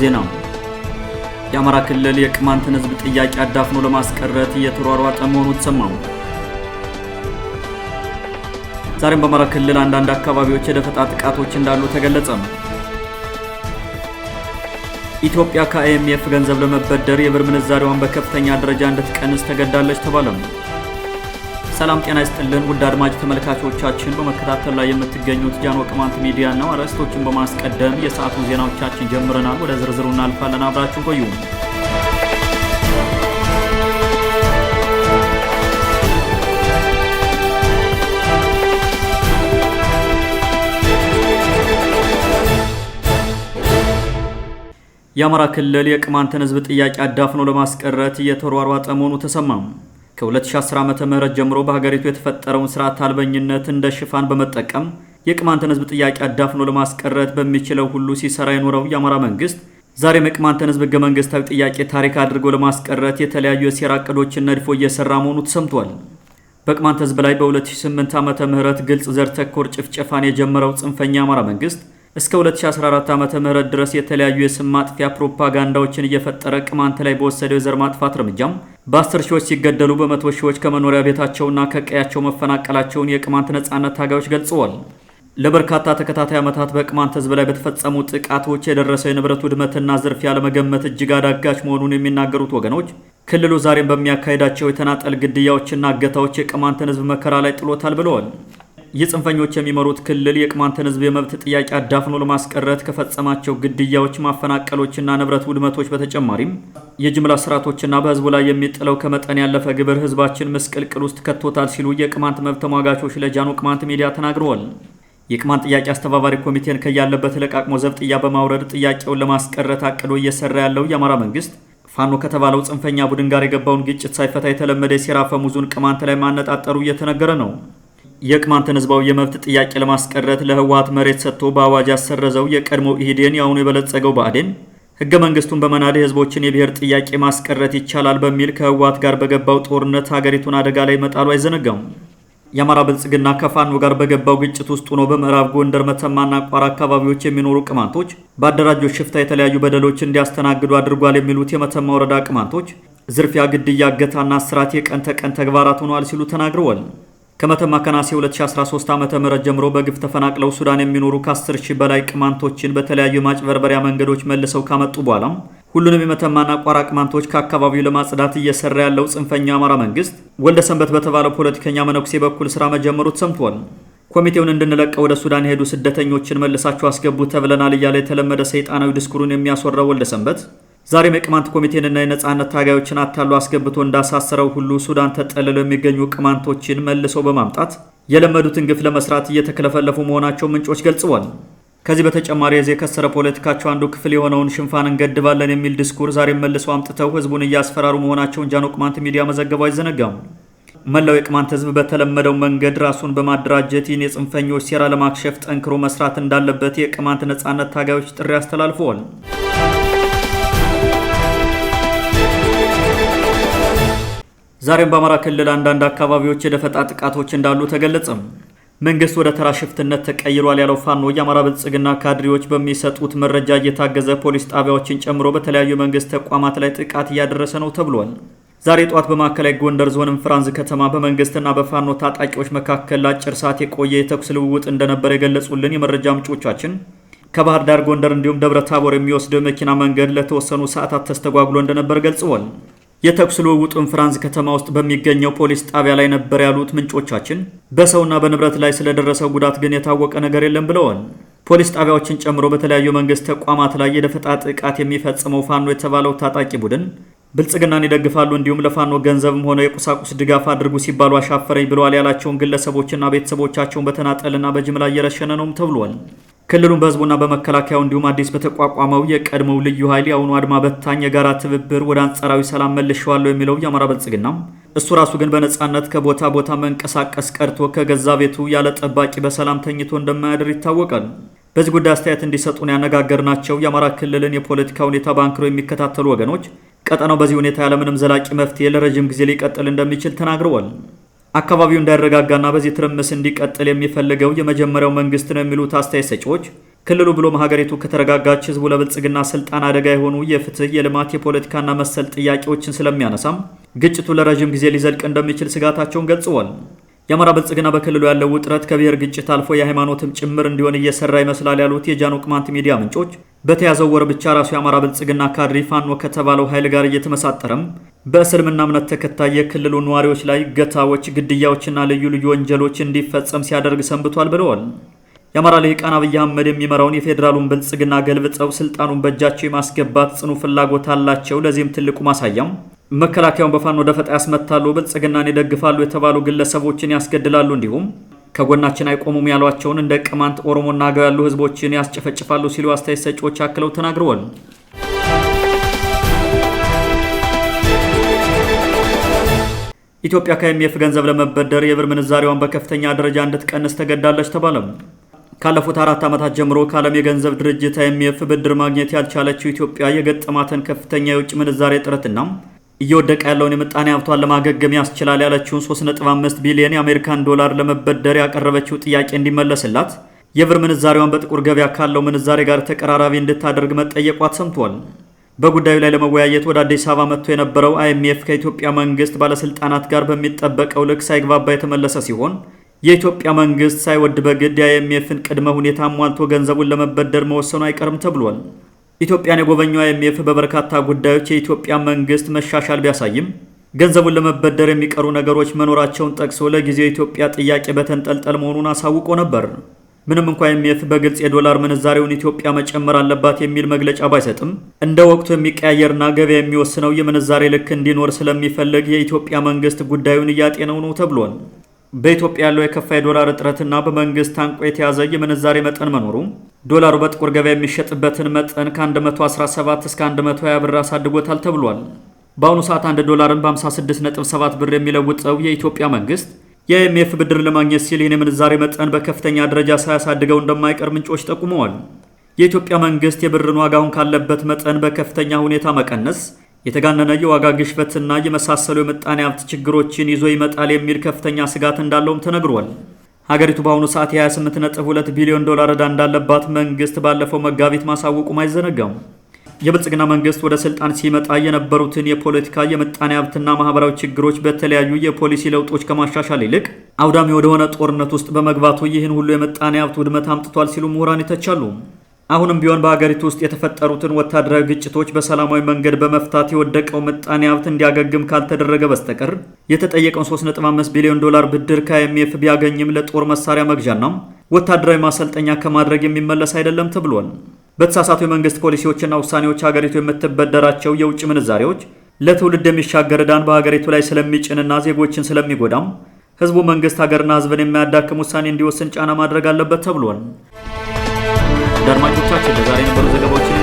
ዜና የአማራ ክልል የቅማንትን ህዝብ ጥያቄ አዳፍኖ ለማስቀረት እየተሯሯጠ መሆኑ ተሰማ። ዛሬም በአማራ ክልል አንዳንድ አካባቢዎች የደፈጣ ጥቃቶች እንዳሉ ተገለጸ። ኢትዮጵያ ከአይኤምኤፍ ገንዘብ ለመበደር የብር ምንዛሬዋን በከፍተኛ ደረጃ እንድትቀንስ ተገዳለች ተባለ። ሰላም ጤና ይስጥልን ውድ አድማጭ ተመልካቾቻችን፣ በመከታተል ላይ የምትገኙት ጃኖ ቅማንት ሚዲያ ነው። አርዕስቶችን በማስቀደም የሰዓቱን ዜናዎቻችን ጀምረናል። ወደ ዝርዝሩ እናልፋለን። አብራችሁን ቆዩ። የአማራ ክልል የቅማንትን ህዝብ ጥያቄ አዳፍኖ ለማስቀረት እየተሯሯጠ መሆኑ ተሰማ። ከ2010 ዓ.ም ጀምሮ በሀገሪቱ የተፈጠረውን ስርዓት አልበኝነት እንደ ሽፋን በመጠቀም የቅማንትን ህዝብ ጥያቄ አዳፍኖ ለማስቀረት በሚችለው ሁሉ ሲሰራ የኖረው የአማራ መንግስት ዛሬም የቅማንትን ህዝብ ህገ መንግስታዊ ጥያቄ ታሪክ አድርጎ ለማስቀረት የተለያዩ የሴራ ዕቅዶችን ነድፎ እየሰራ መሆኑ ተሰምቷል። በቅማንት ህዝብ ላይ በ2008 ዓ.ም ግልጽ ዘር ተኮር ጭፍጨፋን የጀመረው ጽንፈኛ የአማራ መንግስት እስከ 2014 ዓ.ም ድረስ የተለያዩ የስም ማጥፊያ ፕሮፓጋንዳዎችን እየፈጠረ ቅማንት ላይ በወሰደው የዘር ማጥፋት እርምጃም በ10 ሺዎች ሲገደሉ በመቶ ሺዎች ከመኖሪያ ቤታቸውና ከቀያቸው መፈናቀላቸውን የቅማንት ነጻነት ታጋዮች ገልጸዋል። ለበርካታ ተከታታይ ዓመታት በቅማንት ህዝብ ላይ በተፈጸሙ ጥቃቶች የደረሰው የንብረት ውድመትና ዝርፊያ ለመገመት እጅግ አዳጋች መሆኑን የሚናገሩት ወገኖች ክልሉ ዛሬም በሚያካሂዳቸው የተናጠል ግድያዎችና እገታዎች የቅማንትን ህዝብ መከራ ላይ ጥሎታል ብለዋል። የጽንፈኞች የሚመሩት ክልል የቅማንትን ህዝብ የመብት ጥያቄ አዳፍኖ ለማስቀረት ከፈጸማቸው ግድያዎች፣ ማፈናቀሎችና ንብረት ውድመቶች በተጨማሪም የጅምላ ስርዓቶችና በህዝቡ ላይ የሚጥለው ከመጠን ያለፈ ግብር ህዝባችን ምስቅልቅል ውስጥ ከቶታል ሲሉ የቅማንት መብት ተሟጋቾች ለጃኖ ቅማንት ሚዲያ ተናግረዋል። የቅማንት ጥያቄ አስተባባሪ ኮሚቴን ከያለበት ለቃቅሞ ዘብጥያ በማውረድ ጥያቄውን ለማስቀረት አቅዶ እየሰራ ያለው የአማራ መንግስት ፋኖ ከተባለው ጽንፈኛ ቡድን ጋር የገባውን ግጭት ሳይፈታ የተለመደ የሴራ ፈሙዙን ቅማንት ላይ ማነጣጠሩ እየተነገረ ነው። የቅማንትን ህዝባዊ የመብት ጥያቄ ለማስቀረት ለህወሓት መሬት ሰጥቶ በአዋጅ ያሰረዘው የቀድሞው ኢህዴን ያሁኑ የበለጸገው ብአዴን ህገ መንግስቱን በመናድ ህዝቦችን የብሔር ጥያቄ ማስቀረት ይቻላል በሚል ከህወሓት ጋር በገባው ጦርነት ሀገሪቱን አደጋ ላይ መጣሉ አይዘነጋም። የአማራ ብልጽግና ከፋኖ ጋር በገባው ግጭት ውስጥ ሆኖ በምዕራብ ጎንደር፣ መተማና ቋራ አካባቢዎች የሚኖሩ ቅማንቶች በአደራጆች ሽፍታ የተለያዩ በደሎች እንዲያስተናግዱ አድርጓል የሚሉት የመተማ ወረዳ ቅማንቶች ዝርፊያ፣ ግድያ፣ እገታና እስራት የቀን ተቀን ተግባራት ሆነዋል ሲሉ ተናግረዋል። ከመተማ ከነሐሴ 2013 ዓ.ም ጀምሮ በግፍ ተፈናቅለው ሱዳን የሚኖሩ ከ10 ሺህ በላይ ቅማንቶችን በተለያዩ ማጭበርበሪያ መንገዶች መልሰው ካመጡ በኋላም ሁሉንም የመተማና ቋራ ቅማንቶች ከአካባቢው ለማጽዳት እየሰራ ያለው ጽንፈኛ አማራ መንግስት ወልደሰንበት በተባለው ፖለቲከኛ መነኩሴ በኩል ስራ መጀመሩ ተሰምቷል። ኮሚቴውን እንድንለቀው ወደ ሱዳን የሄዱ ስደተኞችን መልሳችሁ አስገቡ ተብለናል እያለ የተለመደ ሰይጣናዊ ድስኩሩን የሚያስወራው ወልደሰንበት ዛሬም የቅማንት ኮሚቴንና የነጻነት ታጋዮችን አታሎ አስገብቶ እንዳሳሰረው ሁሉ ሱዳን ተጠልለው የሚገኙ ቅማንቶችን መልሰው በማምጣት የለመዱትን ግፍ ለመስራት እየተከለፈለፉ መሆናቸው ምንጮች ገልጸዋል። ከዚህ በተጨማሪ የዚህ የከሰረ ፖለቲካቸው አንዱ ክፍል የሆነውን ሽንፋን እንገድባለን የሚል ዲስኩር ዛሬም መልሰው አምጥተው ህዝቡን እያስፈራሩ መሆናቸውን ጃኖ ቅማንት ሚዲያ መዘገቡ አይዘነጋም። መላው የቅማንት ህዝብ በተለመደው መንገድ ራሱን በማደራጀት ይህን የጽንፈኞች ሴራ ለማክሸፍ ጠንክሮ መስራት እንዳለበት የቅማንት ነጻነት ታጋዮች ጥሪ አስተላልፈዋል። ዛሬም በአማራ ክልል አንዳንድ አካባቢዎች የደፈጣ ጥቃቶች እንዳሉ ተገለጸ። መንግስት ወደ ተራ ሽፍትነት ተቀይሯል ያለው ፋኖ የአማራ ብልጽግና ካድሬዎች በሚሰጡት መረጃ እየታገዘ ፖሊስ ጣቢያዎችን ጨምሮ በተለያዩ መንግስት ተቋማት ላይ ጥቃት እያደረሰ ነው ተብሏል። ዛሬ ጠዋት በማዕከላዊ ጎንደር ዞን ፍራንዝ ከተማ በመንግስትና በፋኖ ታጣቂዎች መካከል ለአጭር ሰዓት የቆየ የተኩስ ልውውጥ እንደነበር የገለጹልን የመረጃ ምንጮቻችን ከባህር ዳር ጎንደር እንዲሁም ደብረ ታቦር የሚወስደው መኪና መንገድ ለተወሰኑ ሰዓታት ተስተጓጉሎ እንደነበር ገልጸዋል። የተኩስ ልውውጡን ፍራንዝ ከተማ ውስጥ በሚገኘው ፖሊስ ጣቢያ ላይ ነበር ያሉት ምንጮቻችን በሰውና በንብረት ላይ ስለደረሰው ጉዳት ግን የታወቀ ነገር የለም ብለዋል። ፖሊስ ጣቢያዎችን ጨምሮ በተለያዩ መንግስት ተቋማት ላይ የደፈጣ ጥቃት የሚፈጽመው ፋኖ የተባለው ታጣቂ ቡድን ብልጽግናን ይደግፋሉ እንዲሁም ለፋኖ ገንዘብም ሆነ የቁሳቁስ ድጋፍ አድርጉ ሲባሉ አሻፈረኝ ብለዋል ያላቸውን ግለሰቦችና ቤተሰቦቻቸውን በተናጠልና በጅምላ እየረሸነ ነውም ተብሏል። ክልሉን በህዝቡና በመከላከያው እንዲሁም አዲስ በተቋቋመው የቀድሞው ልዩ ኃይል የአሁኑ አድማ በታኝ የጋራ ትብብር ወደ አንጻራዊ ሰላም መልሼዋለሁ የሚለው የአማራ ብልጽግና እሱ ራሱ ግን በነጻነት ከቦታ ቦታ መንቀሳቀስ ቀርቶ ከገዛ ቤቱ ያለ ጠባቂ በሰላም ተኝቶ እንደማያድር ይታወቃል። በዚህ ጉዳይ አስተያየት እንዲሰጡን ያነጋገርናቸው የአማራ ክልልን የፖለቲካ ሁኔታ ባንክሮ የሚከታተሉ ወገኖች ቀጠናው በዚህ ሁኔታ ያለምንም ዘላቂ መፍትሄ ለረጅም ጊዜ ሊቀጥል እንደሚችል ተናግረዋል። አካባቢው እንዳይረጋጋና በዚህ ትርምስ እንዲቀጥል የሚፈልገው የመጀመሪያው መንግስት ነው የሚሉት አስተያየት ሰጪዎች ክልሉ ብሎም ሀገሪቱ ከተረጋጋች ህዝቡ ለብልጽግና ስልጣን አደጋ የሆኑ የፍትህ፣ የልማት፣ የፖለቲካና መሰል ጥያቄዎችን ስለሚያነሳም ግጭቱ ለረጅም ጊዜ ሊዘልቅ እንደሚችል ስጋታቸውን ገልጸዋል። የአማራ ብልጽግና በክልሉ ያለው ውጥረት ከብሔር ግጭት አልፎ የሃይማኖትም ጭምር እንዲሆን እየሰራ ይመስላል ያሉት የጃኖ ቅማንት ሚዲያ ምንጮች በተያዘው ወር ብቻ ራሱ የአማራ ብልጽግና ካድሪ ፋኖ ከተባለው ኃይል ጋር እየተመሳጠረም በእስልምና እምነት ተከታይ የክልሉ ነዋሪዎች ላይ እገታዎች፣ ግድያዎችና ልዩ ልዩ ወንጀሎች እንዲፈጸም ሲያደርግ ሰንብቷል ብለዋል። የአማራ ልሂቃን አብይ አህመድ የሚመራውን የፌዴራሉን ብልጽግና ገልብጠው ስልጣኑን በእጃቸው የማስገባት ጽኑ ፍላጎት አላቸው። ለዚህም ትልቁ ማሳያም መከላከያውን በፋኖ ደፈጣ ያስመታሉ፣ ብልጽግናን ይደግፋሉ የተባሉ ግለሰቦችን ያስገድላሉ፣ እንዲሁም ከጎናችን አይቆሙም ያሏቸውን እንደ ቅማንት፣ ኦሮሞና አገው ያሉ ህዝቦችን ያስጨፈጭፋሉ ሲሉ አስተያየት ሰጪዎች አክለው ተናግረዋል። ኢትዮጵያ ከአይኤምኤፍ ገንዘብ ለመበደር የብር ምንዛሬዋን በከፍተኛ ደረጃ እንድትቀንስ ተገዳለች ተባለም። ካለፉት 4 ዓመታት ጀምሮ ከዓለም የገንዘብ ድርጅት አይኤምኤፍ ብድር ማግኘት ያልቻለችው ኢትዮጵያ የገጠማትን ከፍተኛ የውጭ ምንዛሬ እጥረትና እየወደቀ ያለውን የምጣኔ ሀብቷን ለማገገም ያስችላል ያለችውን 3.5 ቢሊዮን የአሜሪካን ዶላር ለመበደር ያቀረበችው ጥያቄ እንዲመለስላት የብር ምንዛሬዋን በጥቁር ገበያ ካለው ምንዛሬ ጋር ተቀራራቢ እንድታደርግ መጠየቋ ተሰምቷል። በጉዳዩ ላይ ለመወያየት ወደ አዲስ አበባ መጥቶ የነበረው አይኤምኤፍ ከኢትዮጵያ መንግስት ባለስልጣናት ጋር በሚጠበቀው ልክ ሳይግባባ የተመለሰ ሲሆን የኢትዮጵያ መንግስት ሳይወድ በግድ የአይኤምኤፍን ቅድመ ሁኔታ አሟልቶ ገንዘቡን ለመበደር መወሰኑ አይቀርም ተብሏል። ኢትዮጵያን የጎበኘው አይኤምኤፍ በበርካታ ጉዳዮች የኢትዮጵያ መንግስት መሻሻል ቢያሳይም ገንዘቡን ለመበደር የሚቀሩ ነገሮች መኖራቸውን ጠቅሶ ለጊዜው የኢትዮጵያ ጥያቄ በተንጠልጠል መሆኑን አሳውቆ ነበር። ምንም እንኳ አይኤምኤፍ በግልጽ የዶላር ምንዛሬውን ኢትዮጵያ መጨመር አለባት የሚል መግለጫ ባይሰጥም እንደ ወቅቱ የሚቀያየርና ገበያ የሚወስነው የምንዛሬ ልክ እንዲኖር ስለሚፈልግ የኢትዮጵያ መንግስት ጉዳዩን እያጤነው ነው ተብሏል። በኢትዮጵያ ያለው የከፋ የዶላር እጥረትና በመንግስት ታንቆ የተያዘ የምንዛሬ መጠን መኖሩ ዶላሩ በጥቁር ገበያ የሚሸጥበትን መጠን ከ117 እስከ 120 ብር አሳድጎታል ተብሏል። በአሁኑ ሰዓት 1 ዶላርን በ56.7 ብር የሚለውጠው የኢትዮጵያ መንግስት የአይኤምኤፍ ብድር ለማግኘት ሲል ይህን የምንዛሬ መጠን በከፍተኛ ደረጃ ሳያሳድገው እንደማይቀር ምንጮች ጠቁመዋል። የኢትዮጵያ መንግስት የብርን ዋጋውን ካለበት መጠን በከፍተኛ ሁኔታ መቀነስ የተጋነነ የዋጋ ግሽበትና የመሳሰሉ የምጣኔ ሀብት ችግሮችን ይዞ ይመጣል የሚል ከፍተኛ ስጋት እንዳለውም ተነግሯል። ሀገሪቱ በአሁኑ ሰዓት የ28.2 ቢሊዮን ዶላር ዕዳ እንዳለባት መንግስት ባለፈው መጋቢት ማሳወቁም አይዘነጋም። የብልጽግና መንግስት ወደ ስልጣን ሲመጣ የነበሩትን የፖለቲካ የምጣኔ ሀብትና ማህበራዊ ችግሮች በተለያዩ የፖሊሲ ለውጦች ከማሻሻል ይልቅ አውዳሚ ወደሆነ ጦርነት ውስጥ በመግባቱ ይህን ሁሉ የምጣኔ ሀብት ውድመት አምጥቷል ሲሉ ምሁራን ይተቻሉ። አሁንም ቢሆን በሀገሪቱ ውስጥ የተፈጠሩትን ወታደራዊ ግጭቶች በሰላማዊ መንገድ በመፍታት የወደቀው ምጣኔ ሀብት እንዲያገግም ካልተደረገ በስተቀር የተጠየቀውን 3.5 ቢሊዮን ዶላር ብድር ከአይኤምኤፍ ቢያገኝም ለጦር መሳሪያ መግዣና ወታደራዊ ማሰልጠኛ ከማድረግ የሚመለስ አይደለም ተብሏል። በተሳሳቱ የመንግስት ፖሊሲዎችና ውሳኔዎች ሀገሪቱ የምትበደራቸው የውጭ ምንዛሬዎች ለትውልድ የሚሻገር ዕዳን በሀገሪቱ ላይ ስለሚጭንና ዜጎችን ስለሚጎዳም ህዝቡ መንግስት ሀገርና ህዝብን የማያዳክም ውሳኔ እንዲወስን ጫና ማድረግ አለበት ተብሏል። አድማጮቻችን ለዛሬ የነበሩ ዘገባዎችን